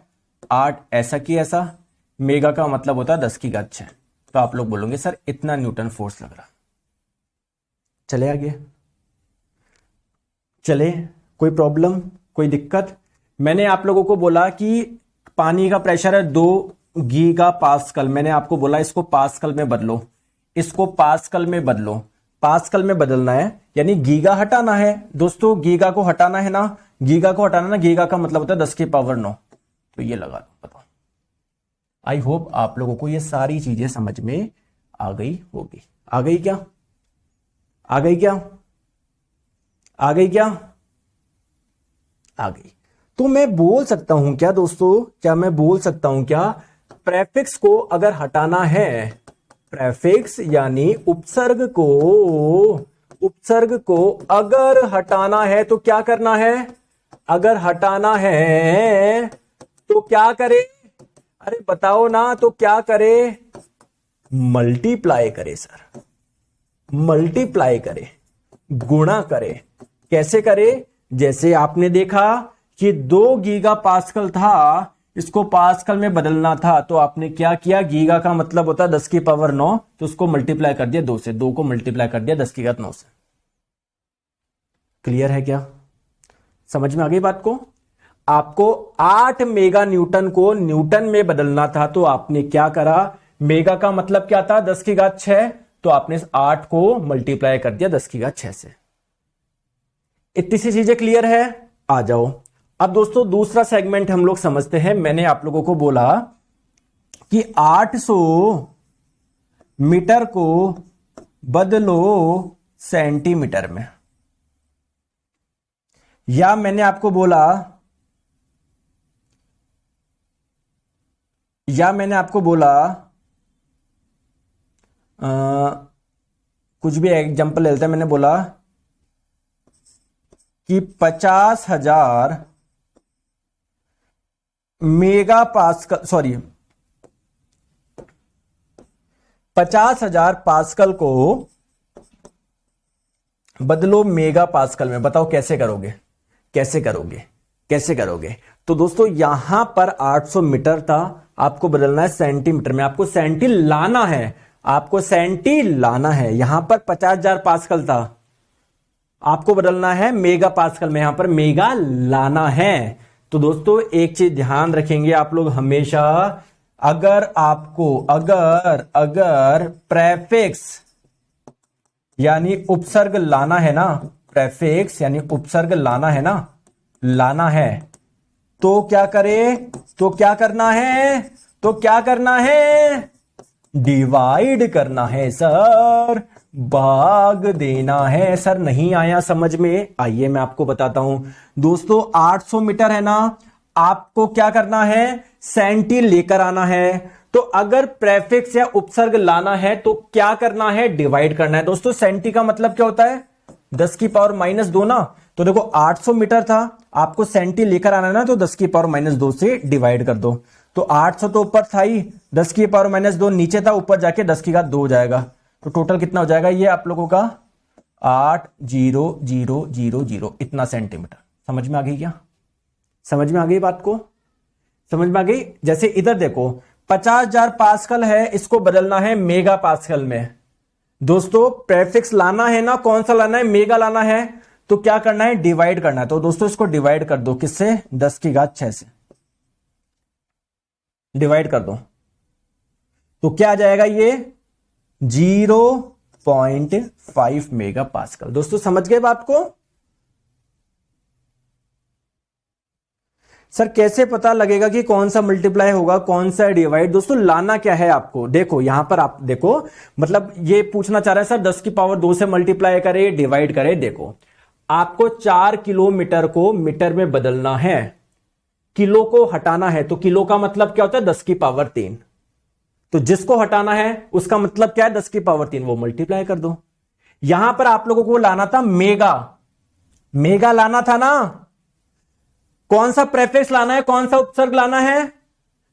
8 ऐसा कि ऐसा। मेगा का मतलब होता है 10 की घात 6। तो आप लोग बोलोगे सर इतना न्यूटन फोर्स लग रहा। चले आगे, चले, कोई प्रॉब्लम, कोई दिक्कत? मैंने आप लोगों को बोला कि पानी का प्रेशर है 2 गीगा पास्कल। मैंने आपको बोला इसको पास्कल में बदलो, इसको पास्कल में बदलो। पास्कल में बदलना है यानी गीगा हटाना है दोस्तों, गीगा को हटाना है ना, गीगा को हटाना ना, गीगा का मतलब होता है 10 की पावर 9। तो ये लगा दो, बताओ। आई होप आप लोगों को ये सारी चीजें समझ में आ गई होगी। आ गई क्या? आ गई क्या? आ गई क्या? आ गई। तो मैं बोल सकता हूं क्या दोस्तों, क्या मैं बोल सकता हूं क्या, प्रेफिक्स को अगर हटाना है, प्रेफिक्स यानी उपसर्ग को अगर हटाना है तो क्या करना है, अगर हटाना है तो क्या करे, अरे बताओ ना, तो क्या करे, मल्टीप्लाई करे सर, मल्टीप्लाई करे, गुणा करे। कैसे करे, जैसे आपने देखा कि 2 गीगा पास्कल था, इसको पास्कल में बदलना था, तो आपने क्या किया, गीगा का मतलब होता है 10 की पावर 9, तो उसको मल्टीप्लाई कर दिया 2 से, 2 को मल्टीप्लाई कर दिया 10 की घात 9 से। क्लियर है क्या, समझ में आ गई बात को। आपको 8 मेगा न्यूटन को न्यूटन में बदलना था, तो आपने क्या करा, मेगा का मतलब क्या था 10 की घात 6, तो आपने 8 को मल्टीप्लाई कर दिया 10 की घात 6 से। इतनी सी चीजें क्लियर है। आ जाओ अब दोस्तों दूसरा सेगमेंट हम लोग समझते हैं। मैंने आप लोगों को बोला कि 800 मीटर को बदलो सेंटीमीटर में, या मैंने आपको बोला, कुछ भी एग्जांपल लेते हैं, मैंने बोला कि 50,000 मेगा पास्कल, सॉरी 50,000 पास्कल को बदलो मेगा पास्कल में। बताओ कैसे करोगे, कैसे करोगे, कैसे करोगे। तो दोस्तों यहां पर 800 मीटर था, आपको बदलना है सेंटीमीटर में, आपको सेंटी लाना है, आपको सेंटी लाना है। यहां पर 50,000 पास्कल था, आपको बदलना है मेगा पास्कल में, यहां पर मेगा लाना है। तो दोस्तों एक चीज ध्यान रखेंगे आप लोग हमेशा, अगर आपको अगर प्रेफिक्स यानी उपसर्ग लाना है ना, प्रेफिक्स यानी उपसर्ग लाना है ना, लाना है, तो क्या करे, तो क्या करना है, तो क्या करना है, डिवाइड करना है सर, भाग देना है सर। नहीं आया समझ में, आइए मैं आपको बताता हूं दोस्तों। 800 मीटर है ना, आपको क्या करना है, सेंटी लेकर आना है। तो अगर प्रेफिक्स या उपसर्ग लाना है तो क्या करना है, डिवाइड करना है। दोस्तों सेंटी का मतलब क्या होता है, 10 की पावर -2 ना। तो देखो 800 मीटर था, आपको सेंटी लेकर आना है ना, तो 10 की पावर -2 से डिवाइड कर दो। तो 800 तो ऊपर था ही, 10 की पावर -2 नीचे था, ऊपर जाके 10 की घात 2 हो जाएगा। तो टोटल कितना हो जाएगा ये आप लोगों का, 8,0,0,0,0 इतना सेंटीमीटर। समझ में आ गई क्या, समझ में आ गई बात को, समझ में आ गई। जैसे इधर देखो 50,000 पास्कल है, इसको बदलना है मेगा पास्कल में। दोस्तों प्रेफिक्स लाना है ना, कौन सा लाना है, मेगा लाना है, तो क्या करना है, डिवाइड करना है। तो दोस्तों इसको डिवाइड कर दो, किससे, 10 की घात 6 से डिवाइड कर दो, तो क्या आ जाएगा ये 0.5 मेगा पास्कल। दोस्तों समझ गए बात को। सर कैसे पता लगेगा कि कौन सा मल्टीप्लाई होगा, कौन सा डिवाइड। दोस्तों लाना क्या है आपको, देखो यहां पर आप देखो, मतलब ये पूछना चाह रहा है सर 10 की पावर 2 से मल्टीप्लाई करे, डिवाइड करे। देखो आपको 4 किलोमीटर को मीटर में बदलना है, किलो को हटाना है, तो किलो का मतलब क्या होता है, 10 की पावर 3। तो जिसको हटाना है उसका मतलब क्या है, 10 की पावर 3, वो मल्टीप्लाई कर दो। यहां पर आप लोगों को लाना था मेगा, मेगा लाना था ना, कौन सा प्रेफिक्स लाना है, कौन सा उपसर्ग लाना है,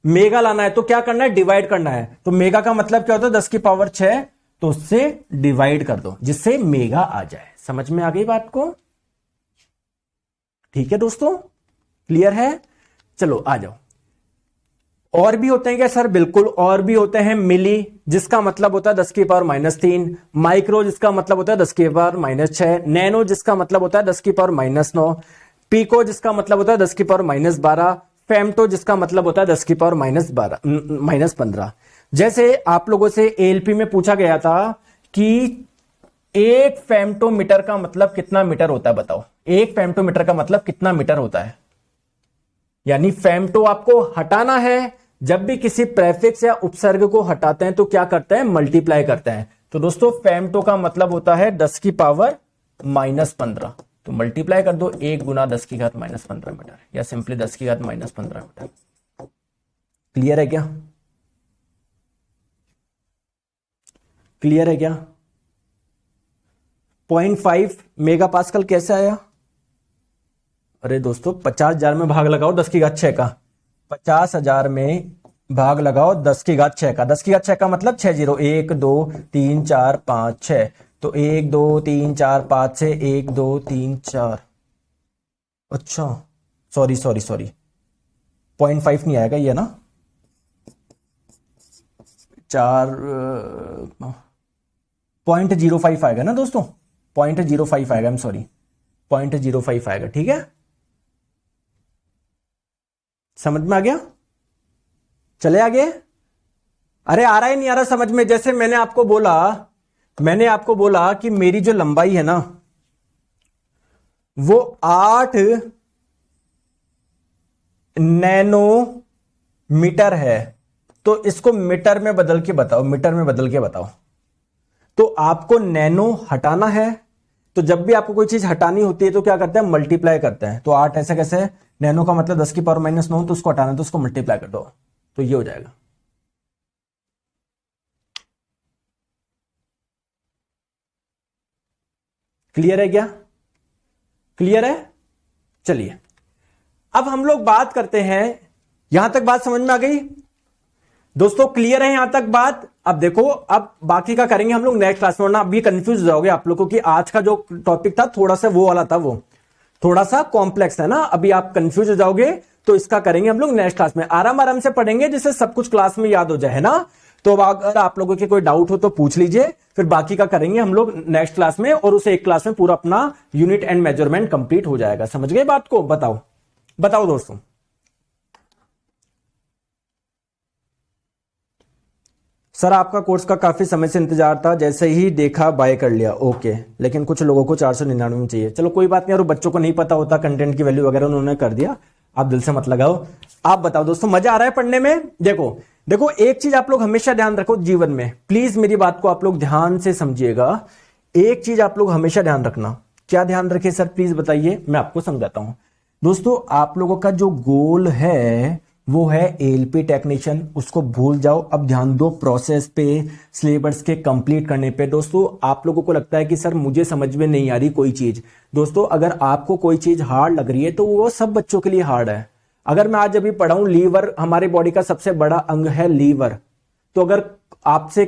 मेगा लाना है। तो क्या करना है, डिवाइड करना है। तो मेगा का मतलब क्या होता है, 10 की पावर 6, तो उससे डिवाइड कर दो जिससे मेगा आ जाए। समझ में आ गई बात को, ठीक है दोस्तों, क्लियर है। चलो आ जाओ। और भी होते हैं क्या सर, बिल्कुल और भी होते हैं। मिली जिसका मतलब होता है 10 की पावर -3, माइक्रो जिसका मतलब होता है 10 की पावर -6, नैनो जिसका मतलब होता है 10 की पावर -9, पीको जिसका मतलब होता है 10 की पावर -12, फेमटो जिसका मतलब होता है 10 की पावर -15। जैसे आप लोगों से एएलपी में पूछा गया था कि एक फेमटोमीटर का मतलब कितना मीटर होता है, बताओ एक फेमटोमीटर का मतलब कितना मीटर होता है। यानी फेमटो आपको हटाना है, जब भी किसी प्रेफिक्स या उपसर्ग को हटाते हैं तो क्या करते हैं, मल्टीप्लाई करते हैं। तो दोस्तों फेमटो का मतलब होता है 10 की पावर -15। तो मल्टीप्लाई कर दो 1 गुना 10 की घात माइनस 15 मीटर या सिंपली 10 की घात माइनस 15 मीटर। क्लियर है क्या? क्लियर है क्या? 0.5 मेगा पास्कल कैसे आया? अरे दोस्तों 50,000 में भाग लगाओ 10 की घात 6 का, 50,000 में भाग लगाओ 10 की घात 6 का, 10 की घात 6 का मतलब 6 जीरो, 1 2 3 4 5 6, तो 1 2 3 4 5 से 1 2 3 4, अच्छा सॉरी 0.5 नहीं आएगा ये ना, 4 0.05 आएगा ना दोस्तों, 0.05 आएगा, सॉरी 0.05 आएगा। ठीक है, समझ में आ गया? चले आगे? अरे आ रहा है नहीं आ रहा समझ में? जैसे मैंने आपको बोला कि मेरी जो लंबाई है ना वो 8 नैनोमीटर है, तो इसको मीटर में बदल के बताओ, तो आपको नैनो हटाना है, तो जब भी आपको कोई चीज हटानी होती है तो क्या करते हैं, मल्टीप्लाई करते हैं। तो 8 ऐसे कैसे है, नैनो का मतलब 10 की पावर माइनस 9, तो उसको हटाना है तो उसको मल्टीप्लाई कर दो, तो ये हो जाएगा। क्लियर है क्या? क्लियर है? चलिए अब हम लोग बात करते हैं, यहां तक बात समझ में आ गई दोस्तों? क्लियर है यहां तक बात? अब देखो, अब बाकी का करेंगे हम लोग नेक्स्ट क्लास में, वरना अभी कंफ्यूज हो जाओगे आप लोगों की। आज का जो टॉपिक था थोड़ा सा वो वाला था, वो थोड़ा सा कॉम्प्लेक्स है ना, अभी आप कंफ्यूज हो जाओगे, तो इसका करेंगे हम लोग नेक्स्ट क्लास में, आराम से पढ़ेंगे जिससे सब कुछ क्लास में याद हो जाए, है ना। तो अगर आप लोगों के कोई डाउट हो तो पूछ लीजिए, फिर बाकी का करेंगे हम लोग नेक्स्ट क्लास में, और उसे एक क्लास में पूरा अपना यूनिट एंड मेजरमेंट कंप्लीट हो जाएगा। समझ गए बात को? बताओ दोस्तों। सर आपका कोर्स का काफी समय से इंतजार था, जैसे ही देखा बाय कर लिया। ओके, लेकिन कुछ लोगों को 499 में चाहिए। चलो कोई बात नहीं, और बच्चों को नहीं पता होता कंटेंट की वैल्यू वगैरह, उन्होंने कर दिया, आप दिल से मत लगाओ। आप बताओ दोस्तों, मजा आ रहा है पढ़ने में? देखो एक चीज आप लोग हमेशा ध्यान रखो जीवन में, प्लीज मेरी बात को आप लोग ध्यान से समझिएगा। एक चीज आप लोग हमेशा ध्यान रखना। क्या ध्यान रखे सर, प्लीज बताइए, मैं आपको समझाता हूं। दोस्तों आप लोगों का जो गोल है वो है एएलपी टेक्नीशियन, उसको भूल जाओ। अब ध्यान दो प्रोसेस पे, सिलेबस के कंप्लीट करने पे। दोस्तों आप लोगों को लगता है कि सर मुझे समझ में नहीं आ रही कोई चीज, दोस्तों अगर आपको कोई चीज हार्ड लग रही है तो वो सब बच्चों के लिए हार्ड है। अगर मैं आज अभी पढ़ाऊं लीवर, हमारे बॉडी का सबसे बड़ा अंग है लीवर, तो अगर आपसे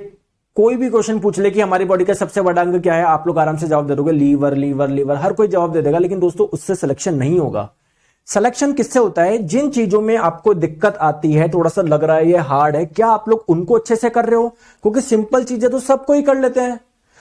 कोई भी क्वेश्चन पूछ ले कि हमारी बॉडी का सबसे बड़ा अंग क्या है, आप लोग आराम से जवाब दे दोगे लीवर लीवर लीवर, हर कोई जवाब दे देगा। लेकिन दोस्तों उससे सिलेक्शन नहीं होगा। सिलेक्शन किससे होता है? जिन चीजों में आपको दिक्कत आती है, थोड़ा सा लग रहा है ये हार्ड है, क्या आप लोग उनको अच्छे से कर रहे हो? क्योंकि सिंपल चीजें तो सबको ही कर लेते हैं,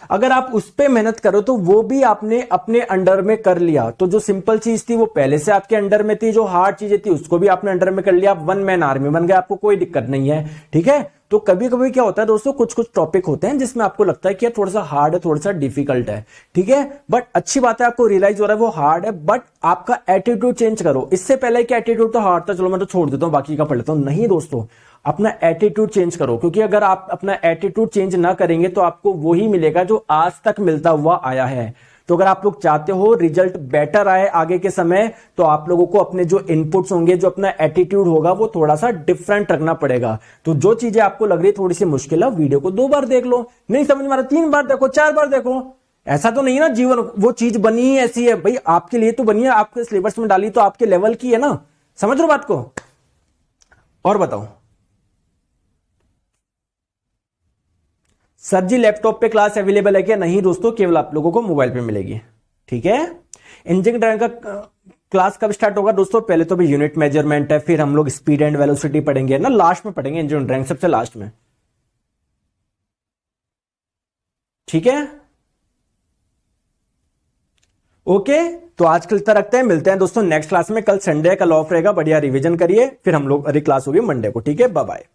अगर आप उस पे मेहनत करो तो वो भी आपने अपने अंडर में कर लिया। तो जो सिंपल चीज थी वो पहले से आपके अंडर में थी, जो हार्ड चीजें थी उसको भी आपने अंडर में कर लिया, आप वन मैन आर्मी बन गए, आपको कोई दिक्कत नहीं है। ठीक है, तो कभी कभी क्या होता है दोस्तों, कुछ कुछ टॉपिक होते हैं जिसमें आपको लगता है कि थोड़ा सा हार्ड है, थोड़ा सा डिफिकल्ट है, ठीक है, बट अच्छी बात है आपको रियलाइज हो रहा है वो हार्ड है, बट आपका एटीट्यूड चेंज करो। इससे पहले कि एटीट्यूड तो हार्ड था, चलो मैं तो छोड़ देता हूं, बाकी का पढ़ लेता हूं, नहीं दोस्तों, अपना एटीट्यूड चेंज करो। क्योंकि अगर आप अपना एटीट्यूड चेंज ना करेंगे तो आपको वही मिलेगा जो आज तक मिलता हुआ आया है। तो अगर आप लोग चाहते हो रिजल्ट बेटर आए आगे के समय, तो आप लोगों को अपने जो इनपुट्स होंगे, जो अपना एटीट्यूड होगा, वो थोड़ा सा डिफरेंट रखना पड़ेगा। तो जो चीजें आपको लग रही है थोड़ी सी मुश्किल है, वीडियो को 2 बार देख लो, नहीं समझ में आ रहा 3 बार देखो, 4 बार देखो। ऐसा तो नहीं ना जीवन वो चीज बनी ही ऐसी है भाई, आपके लिए तो बनी है, आपके सिलेबस में डाली तो आपके लेवल की है ना, समझ रहे हो बात को? और बताओ सर जी लैपटॉप पे क्लास अवेलेबल है क्या? नहीं दोस्तों, केवल आप लोगों को मोबाइल पे मिलेगी। ठीक है, इंजीनियरिंग ड्राइंग का क्लास कब स्टार्ट होगा दोस्तों? पहले तो भी यूनिट मेजरमेंट है, फिर हम लोग स्पीड एंड वेलोसिटी पढ़ेंगे ना, लास्ट में पढ़ेंगे इंजीनियरिंग ड्राइंग, सबसे लास्ट में। ठीक है, ओके, तो आज के लिए रखते हैं, मिलते हैं दोस्तों नेक्स्ट क्लास में। कल संडे, कल ऑफ रहेगा, बढ़िया रिवीजन करिए, फिर हम लोग अगली क्लास होगी मंडे को। ठीक है, बाय बाय।